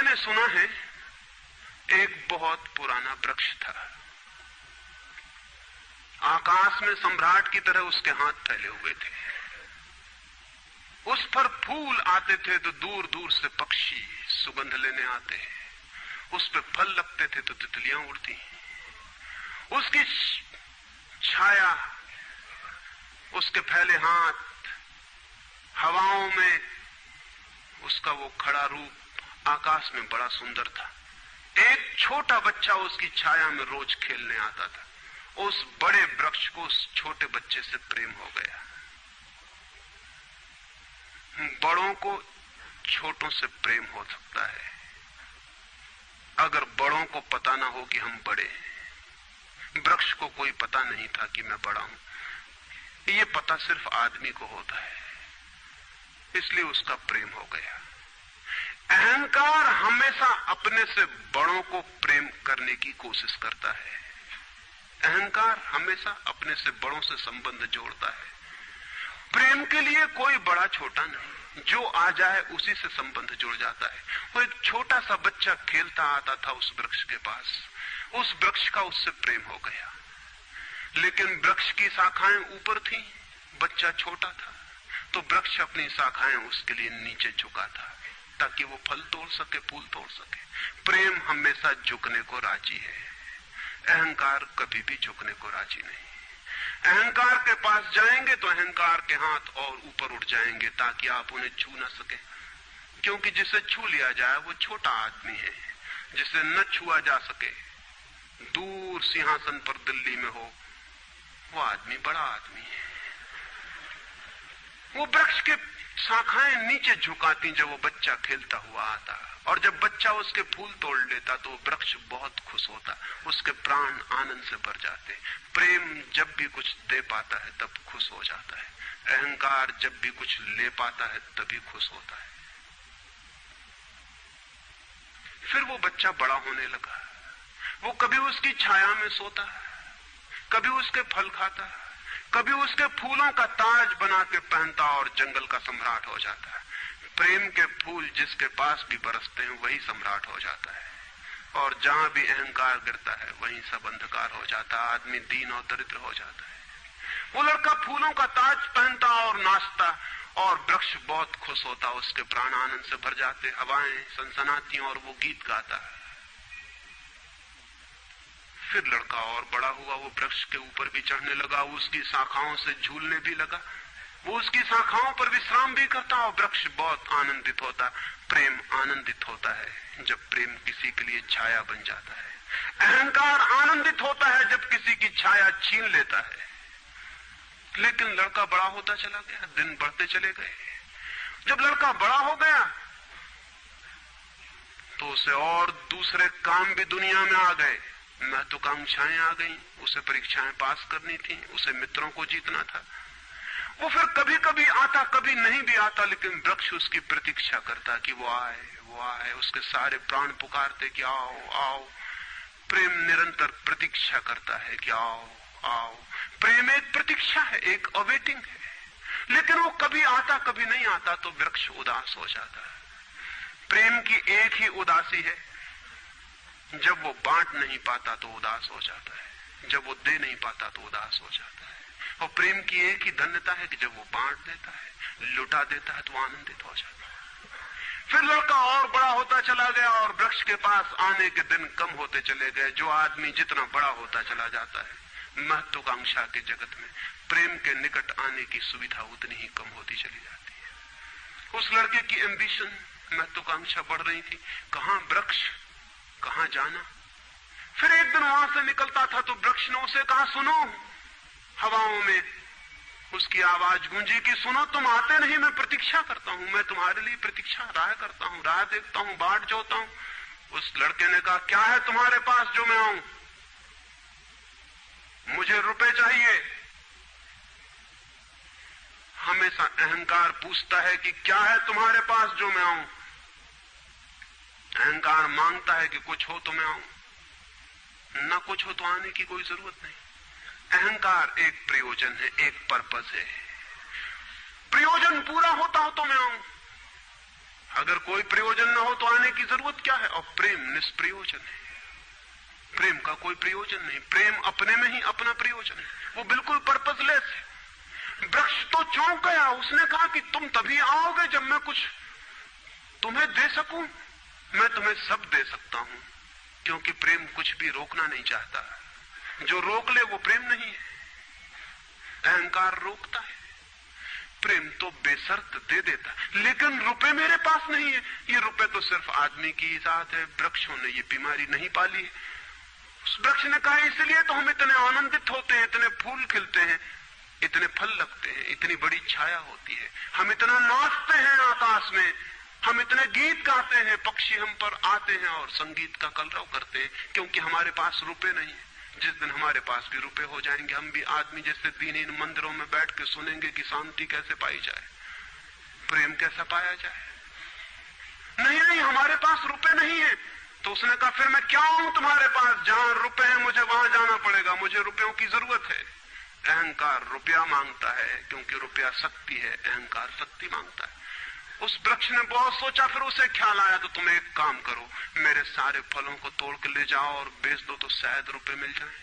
मैंने सुना है एक बहुत पुराना वृक्ष था। आकाश में सम्राट की तरह उसके हाथ फैले हुए थे। उस पर फूल आते थे तो दूर दूर से पक्षी सुगंध लेने आते हैं। उस पर फल लगते थे तो तितलियां उड़ती। उसकी छाया, उसके फैले हाथ, हवाओं में उसका वो खड़ा रूप आकाश में बड़ा सुंदर था। एक छोटा बच्चा उसकी छाया में रोज खेलने आता था। उस बड़े वृक्ष को उस छोटे बच्चे से प्रेम हो गया। बड़ों को छोटों से प्रेम हो सकता है अगर बड़ों को पता ना हो कि हम बड़े हैं। वृक्ष को कोई पता नहीं था कि मैं बड़ा हूं। ये पता सिर्फ आदमी को होता है, इसलिए उसका प्रेम हो गया। अहंकार हमेशा अपने से बड़ों को प्रेम करने की कोशिश करता है। अहंकार हमेशा अपने से बड़ों से संबंध जोड़ता है। प्रेम के लिए कोई बड़ा छोटा नहीं, जो आ जाए उसी से संबंध जुड़ जाता है। वो एक छोटा सा बच्चा खेलता आता था उस वृक्ष के पास, उस वृक्ष का उससे प्रेम हो गया। लेकिन वृक्ष की शाखाएं ऊपर थीं, बच्चा छोटा था, तो वृक्ष अपनी शाखाएं उसके लिए नीचे झुका था ताकि वो फल तोड़ सके, फूल तोड़ सके। प्रेम हमेशा झुकने को राजी है, अहंकार कभी भी झुकने को राजी नहीं। अहंकार के पास जाएंगे तो अहंकार के हाथ और ऊपर उठ जाएंगे ताकि आप उन्हें छू ना सके, क्योंकि जिसे छू लिया जाए वो छोटा आदमी है। जिसे न छुआ जा सके, दूर सिंहासन पर दिल्ली में हो, वो आदमी बड़ा आदमी है। वो वृक्ष के शाखाएं नीचे झुकाती जब वो बच्चा खेलता हुआ आता, और जब बच्चा उसके फूल तोड़ लेता तो वृक्ष बहुत खुश होता, उसके प्राण आनंद से भर जाते। प्रेम जब भी कुछ दे पाता है तब खुश हो जाता है। अहंकार जब भी कुछ ले पाता है तभी खुश होता है। फिर वो बच्चा बड़ा होने लगा। वो कभी उसकी छाया में सोता, कभी उसके फल खाता, कभी उसके फूलों का ताज बना के पहनता और जंगल का सम्राट हो जाता है। प्रेम के फूल जिसके पास भी बरसते हैं वही सम्राट हो जाता है, और जहां भी अहंकार गिरता है वहीं सब अंधकार हो जाता है। आदमी दीन और दरिद्र हो जाता है। वो लड़का फूलों का ताज पहनता और नाचता, और वृक्ष बहुत खुश होता, उसके प्राण आनंद से भर जाते, हवाएं सनसनाती और वो गीत गाता है। फिर लड़का और बड़ा हुआ, वो वृक्ष के ऊपर भी चढ़ने लगा, उसकी शाखाओं से झूलने भी लगा, वो उसकी शाखाओं पर विश्राम भी करता, और वृक्ष बहुत आनंदित होता। प्रेम आनंदित होता है जब प्रेम किसी के लिए छाया बन जाता है। अहंकार आनंदित होता है जब किसी की छाया छीन लेता है। लेकिन लड़का बड़ा होता चला गया, दिन बढ़ते चले गए। जब लड़का बड़ा हो गया तो उसे और दूसरे काम भी दुनिया में आ गए, महत्वाकांक्षाएं आ गई, उसे परीक्षाएं पास करनी थी, उसे मित्रों को जीतना था। वो फिर कभी कभी आता, कभी नहीं भी आता, लेकिन वृक्ष उसकी प्रतीक्षा करता कि वो आए, वो आए। उसके सारे प्राण पुकारते कि आओ आओ। प्रेम निरंतर प्रतीक्षा करता है कि आओ आओ। प्रेम एक प्रतीक्षा है, एक अवेटिंग है। लेकिन वो कभी आता, कभी नहीं आता, तो वृक्ष उदास हो जाता है। प्रेम की एक ही उदासी है, जब वो बांट नहीं पाता तो उदास हो जाता है, जब वो दे नहीं पाता तो उदास हो जाता है। और प्रेम की एक ही धन्यता है कि जब वो बांट देता है, लुटा देता है, तो आनंदित हो जाता है। फिर लड़का और बड़ा होता चला गया, और वृक्ष के पास आने के दिन कम होते चले गए। जो आदमी जितना बड़ा होता चला जाता है, महत्वाकांक्षा के जगत में प्रेम के निकट आने की सुविधा उतनी ही कम होती चली जाती है। उस लड़के की एम्बिशन, महत्वाकांक्षा बढ़ रही थी। कहां वृक्ष, कहां जाना। फिर एक दिन वहां से निकलता था तो वृक्ष ने उसे कहा, सुनो। हवाओं में उसकी आवाज गूंजी कि सुनो, तुम आते नहीं, मैं प्रतीक्षा करता हूं, मैं तुम्हारे लिए प्रतीक्षा राह करता हूं, राह देखता हूं, बाट जोता हूं। उस लड़के ने कहा, क्या है तुम्हारे पास जो मैं आऊं? मुझे रुपए चाहिए। हमेशा अहंकार पूछता है कि क्या है तुम्हारे पास जो मैं आऊं। अहंकार मांगता है कि कुछ हो तो मैं आऊं, ना कुछ हो तो आने की कोई जरूरत नहीं। अहंकार एक प्रयोजन है, एक पर्पस है। प्रयोजन पूरा होता हो तो मैं आऊं। अगर कोई प्रयोजन न हो तो आने की जरूरत क्या है? और प्रेम निष्प्रयोजन है, प्रेम का कोई प्रयोजन नहीं। प्रेम अपने में ही अपना प्रयोजन है, वो बिल्कुल पर्पसलेस है। वृक्ष तो चौंक गया, उसने कहा कि तुम तभी आओगे जब मैं कुछ तुम्हें दे सकूं। मैं तुम्हें सब दे सकता हूं, क्योंकि प्रेम कुछ भी रोकना नहीं चाहता। जो रोक ले वो प्रेम नहीं है। अहंकार रोकता है, प्रेम तो बेशर्त दे देता। लेकिन रुपए मेरे पास नहीं है। ये रुपए तो सिर्फ आदमी की इजाद है, वृक्षों ने ये बीमारी नहीं पाली है। उस वृक्ष ने कहा इसलिए तो हम इतने आनंदित होते हैं, इतने फूल खिलते हैं, इतने फल लगते हैं, इतनी बड़ी छाया होती है, हम इतना नाचते हैं आकाश में, हम इतने गीत गाते हैं, पक्षी हम पर आते हैं और संगीत का कलरव करते हैं, क्योंकि हमारे पास रुपए नहीं है। जिस दिन हमारे पास भी रुपए हो जाएंगे, हम भी आदमी जैसे दीनहीन मंदिरों में बैठ के सुनेंगे कि शांति कैसे पाई जाए, प्रेम कैसा पाया जाए। नहीं नहीं, हमारे पास रुपए नहीं है। तो उसने कहा फिर मैं क्या हूं तुम्हारे पास? जहां रुपए हैं मुझे वहां जाना पड़ेगा, मुझे रुपयों की जरूरत है। अहंकार रुपया मांगता है, क्योंकि रुपया शक्ति है, अहंकार शक्ति मांगता है। उस वृक्ष ने बहुत सोचा, फिर उसे ख्याल आया तो तुम एक काम करो, मेरे सारे फलों को तोड़ के ले जाओ और बेच दो तो शायद रुपए मिल जाए।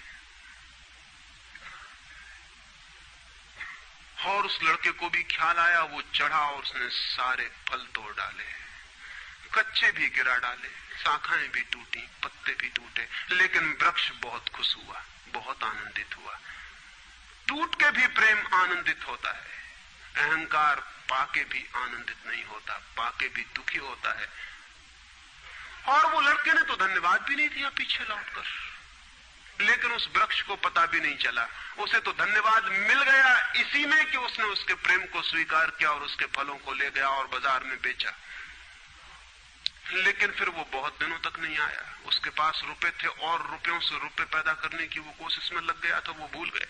और उस लड़के को भी ख्याल आया, वो चढ़ा और उसने सारे फल तोड़ डाले, कच्चे भी गिरा डाले, शाखाएं भी टूटी, पत्ते भी टूटे, लेकिन वृक्ष बहुत खुश हुआ, बहुत आनंदित हुआ। टूट के भी प्रेम आनंदित होता है, अहंकार पाके भी आनंदित नहीं होता, पाके भी दुखी होता है। और वो लड़के ने तो धन्यवाद भी नहीं दिया पीछे लौटकर, लेकिन उस वृक्ष को पता भी नहीं चला, उसे तो धन्यवाद मिल गया इसी में कि उसने उसके प्रेम को स्वीकार किया और उसके फलों को ले गया और बाजार में बेचा। लेकिन फिर वो बहुत दिनों तक नहीं आया। उसके पास रुपए थे और रुपयों से रुपए पैदा करने की वो कोशिश में लग गया, तो वो भूल गया।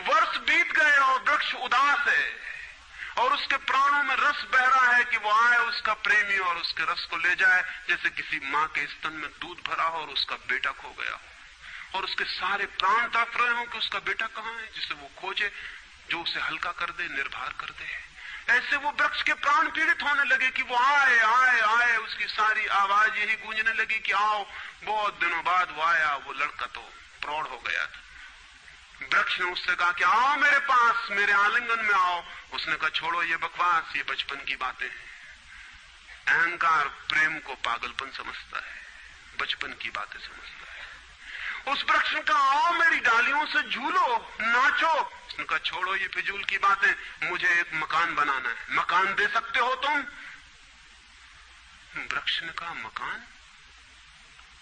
वर्ष बीत गए और वृक्ष उदास है और उसके प्राणों में रस बह रहा है कि वो आए उसका प्रेमी और उसके रस को ले जाए, जैसे किसी माँ के स्तन में दूध भरा हो और उसका बेटा खो गया हो और उसके सारे प्राण तड़प रहे हो कि उसका बेटा कहाँ है, जिसे वो खोजे, जो उसे हल्का कर दे, निर्भर कर दे। ऐसे वो वृक्ष के प्राण पीड़ित होने लगे कि वो आए आए आए, उसकी सारी आवाज यही गूंजने लगी कि आओ। बहुत दिनों बाद वो आया। वो लड़का तो प्रौढ़ हो गया था। वृक्ष ने उससे कहा कि आओ मेरे पास, मेरे आलिंगन में आओ। उसने कहा छोड़ो ये बकवास, ये बचपन की बातें हैं। अहंकार प्रेम को पागलपन समझता है, बचपन की बातें समझता है। उस वृक्ष ने कहा आओ मेरी डालियों से झूलो, नाचो। उसने कहा छोड़ो ये फिजूल की बातें, मुझे एक मकान बनाना है। मकान दे सकते हो तुम? वृक्ष ने कहा मकान?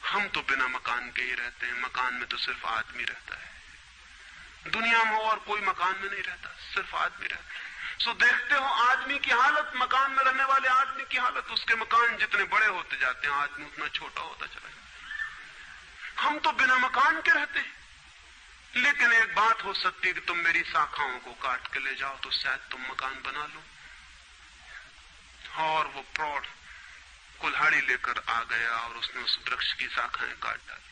हम तो बिना मकान के ही रहते हैं, मकान में तो सिर्फ आदमी रहता है। दुनिया में और कोई मकान में नहीं रहता, सिर्फ आदमी रहता है। सो देखते हो आदमी की हालत, मकान में रहने वाले आदमी की हालत। उसके मकान जितने बड़े होते जाते हैं, आदमी उतना छोटा होता चला जाता है। हम तो बिना मकान के रहते हैं। लेकिन एक बात हो सकती है कि तुम मेरी शाखाओं को काट के ले जाओ तो शायद तुम मकान बना लो। और वो प्रौढ़ कुल्हाड़ी लेकर आ गया और उसने उस वृक्ष की शाखाएं काट डाली।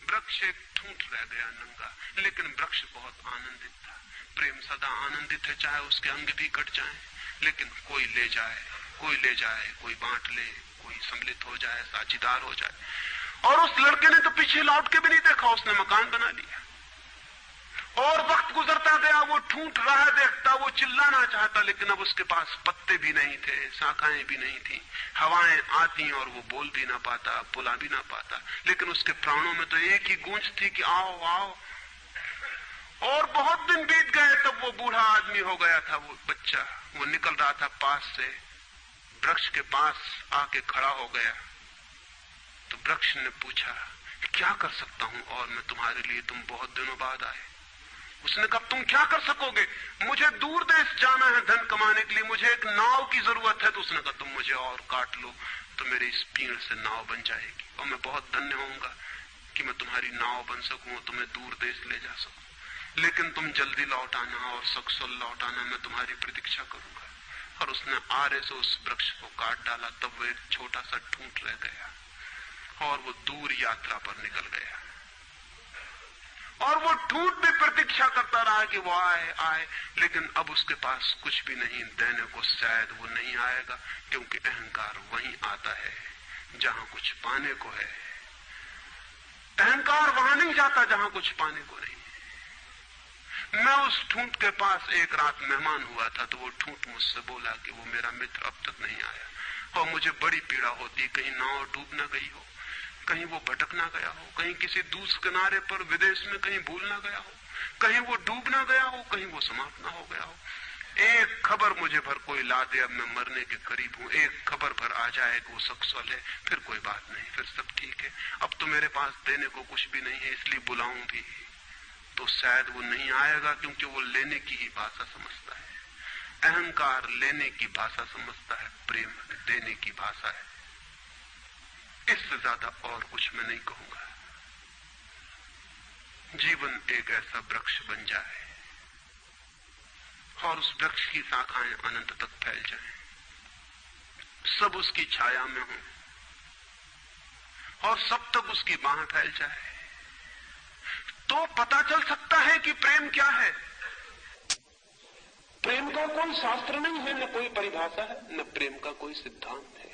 वृक्ष एक ठूंठ रह गया नंगा, लेकिन वृक्ष बहुत आनंदित था। प्रेम सदा आनंदित है, चाहे उसके अंग भी कट जाएं, लेकिन कोई ले जाए, कोई ले जाए, कोई बांट ले, कोई सम्मिलित हो जाए, साझीदार हो जाए। और उस लड़के ने तो पीछे लौट के भी नहीं देखा, उसने मकान बना लिया। और वक्त गुजरता गया, वो ठूंठ रहा देखता, वो चिल्लाना चाहता, लेकिन अब उसके पास पत्ते भी नहीं थे, शाखाएं भी नहीं थी, हवाएं आती और वो बोल भी ना पाता, बुला भी ना पाता। लेकिन उसके प्राणों में तो एक ही गूंज थी कि आओ आओ। और बहुत दिन बीत गए, तब वो बूढ़ा आदमी हो गया था। वो बच्चा वो निकल रहा था पास से, वृक्ष के पास आके खड़ा हो गया। तो वृक्ष ने पूछा क्या कर सकता हूं और मैं तुम्हारे लिए, तुम बहुत दिनों बाद आए। उसने कहा तुम क्या कर सकोगे? मुझे दूर देश जाना है धन कमाने के लिए, मुझे एक नाव की जरूरत है। तो उसने कहा तुम मुझे और काट लो तो मेरी इस पीड़ से नाव बन जाएगी और मैं बहुत धन्य होऊंगा कि मैं तुम्हारी नाव बन सकूं और तुम्हें दूर देश ले जा सकूं। लेकिन तुम जल्दी लौट आना और सकुशल लौट आना, मैं तुम्हारी प्रतीक्षा करूंगा। और उसने आरे से उस वृक्ष को काट डाला। तब वो एक छोटा सा ठूंठ रह गया और वो दूर यात्रा पर निकल गया। और वो ठूंठ भी प्रतीक्षा करता रहा कि वो आए आए, लेकिन अब उसके पास कुछ भी नहीं देने को। शायद वो नहीं आएगा, क्योंकि अहंकार वहीं आता है जहां कुछ पाने को है। अहंकार वहां नहीं जाता जहां कुछ पाने को नहीं। मैं उस ठूंठ के पास एक रात मेहमान हुआ था, तो वो ठूंठ मुझसे बोला कि वो मेरा मित्र अब तक नहीं आया, और मुझे बड़ी पीड़ा होती, कहीं नाव डूब ना गई हो, कहीं वो भटक ना गया हो, कहीं किसी दूसरे किनारे पर विदेश में कहीं भूल ना गया हो, कहीं वो डूब ना गया हो, कहीं वो समाप्त ना हो गया हो। एक खबर मुझे भर कोई ला दे, अब मैं मरने के करीब हूं, एक खबर भर आ जाए कि वो सक्सेसफुल है, फिर कोई बात नहीं, फिर सब ठीक है। अब तो मेरे पास देने को कुछ भी नहीं है, इसलिए बुलाऊं भी तो शायद वो नहीं आएगा, क्योंकि वो लेने की ही भाषा समझता है। अहंकार लेने की भाषा समझता है, प्रेम देने की भाषा है। इससे ज्यादा और कुछ मैं नहीं कहूंगा। जीवन एक ऐसा वृक्ष बन जाए और उस वृक्ष की शाखाएं अनंत तक फैल जाएं, सब उसकी छाया में हो और सब तक उसकी बाहें फैल जाए, तो पता चल सकता है कि प्रेम क्या है। प्रेम का कोई शास्त्र नहीं है, न कोई परिभाषा है, न प्रेम का कोई सिद्धांत है।